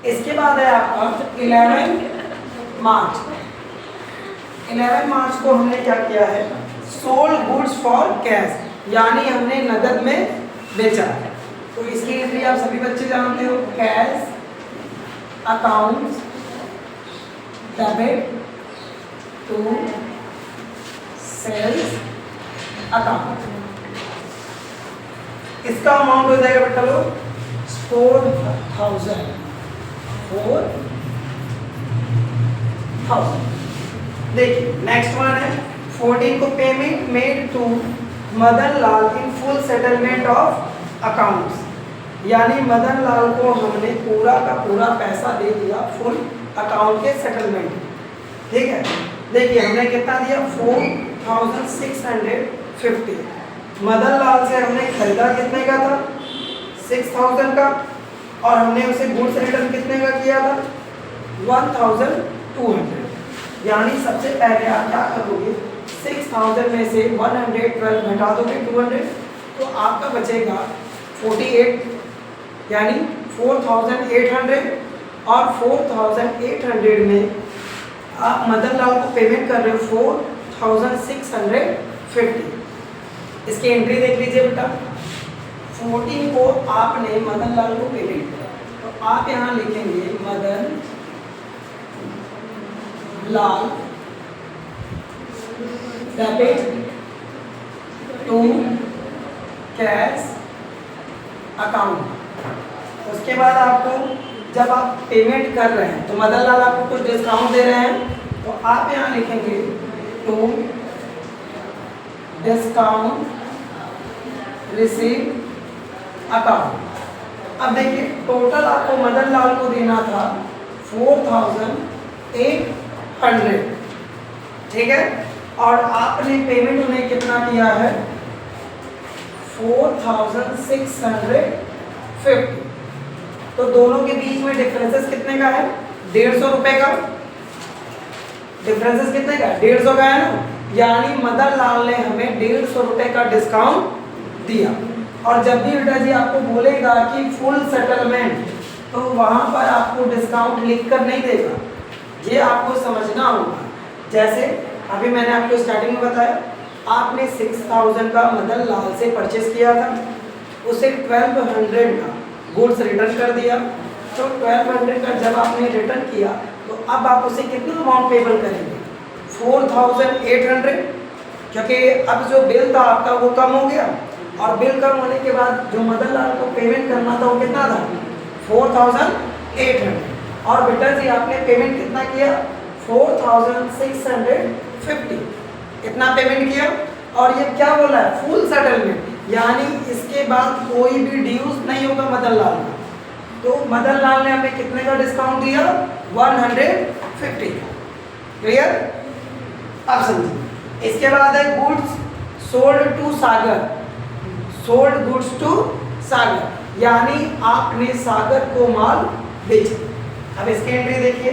इसके बाद है आपका 11 मार्च। 11 मार्च को हमने क्या किया है, सोल्ड गुड्स फॉर कैश, यानी हमने नगद में बेचा है। तो इसकी एंट्री आप सभी बच्चे जानते हो, cash account debit to sales account. इसका अमाउंट हो जाएगा बेटा लोग 4,000। देखिए नेक्स्ट वन है 14 को payment made to Madan Lal in full settlement of accounts, यानी मदन लाल को हमने पूरा का पूरा पैसा दे दिया फुल अकाउंट के सेटलमेंट। ठीक है, देखिए हमने कितना दिया 4,650। मदन लाल से हमने खरीदा कितने का था 6,000 का, और हमने उसे गुड्स रिटर्न कितने का किया था 1,200। यानी सबसे पहले आप क्या करोगे, 6,000 में से 112 घटा दोगे 200, तो आपका बचेगा 48, यानी 4,800। और 4,800 में आप मदन लाल को पेमेंट कर रहे हो 4,650। इसकी एंट्री देख लीजिए बेटा, 14 को आपने मदन लाल को पेमेंट किया, तो आप यहाँ लिखेंगे Madan Lal debit to cash account. उसके बाद आपको जब आप पेमेंट कर रहे हैं तो मदन लाल आपको कुछ डिस्काउंट दे रहे हैं, तो आप यहाँ लिखेंगे टू डिस्काउंट रिसीव अकाउंट। अब देखिए टोटल आपको मदन लाल को देना था 4,800, ठीक है, और आपने पेमेंट उन्हें कितना किया है 4,650। तो दोनों के बीच में डिफरेंसेस कितने का है 150 रुपए का। डिफरेंसेस कितने का 150 का है ना, यानी मदन लाल ने हमें 150 रुपए का डिस्काउंट दिया। और जब भी बेटा जी आपको बोलेगा कि फुल सेटलमेंट, तो वहां पर आपको डिस्काउंट लिखकर नहीं देगा, ये आपको समझना होगा। जैसे अभी मैंने आपको स्टार्टिंग में बताया, आपने 6,000 का मदन लाल से परचेस किया था, उसे 1,200 का गुड्स रिटर्न कर दिया। तो 1,200 का जब आपने रिटर्न किया, तो अब आप उसे कितना अमाउंट पेबल करेंगे 4,800, क्योंकि अब जो बिल था आपका वो कम हो गया, और बिल कम होने के बाद जो मदन लाल को पेमेंट करना था वो कितना था 4,800। और बेटा जी आपने पेमेंट कितना किया 4,650, इतना पेमेंट किया। और ये क्या बोला है फुल सेटलमेंट, यानी इसके बाद कोई भी ड्यूज नहीं होगा मदन लाल का। तो मदन लाल ने हमें कितने का डिस्काउंट दिया 150 का। क्लियर, अब समझिए। इसके बाद है goods sold to Sagar. Sold goods to Sagar, यानी आपने सागर को माल बेचा। अब इसकी एंट्री देखिए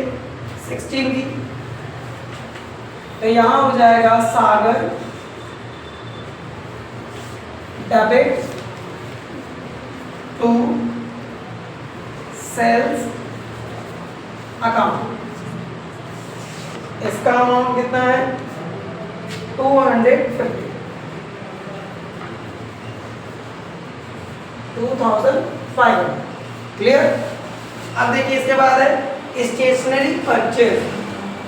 16 की, तो यहां हो जाएगा सागर डेबिट टू सेल्स अकाउंट। इसका अमाउंट कितना है 250, 2,500। क्लियर। अब देखिए इसके बाद है स्टेशनरी परचेज।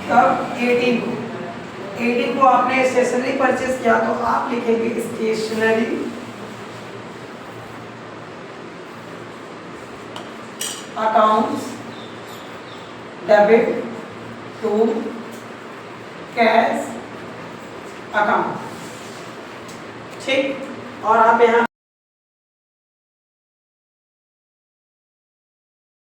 कब 18 को आपने स्टेशनरी परचेज किया, तो आप लिखेंगे stationery accounts debit to cash account. ठीक, और आप यहाँ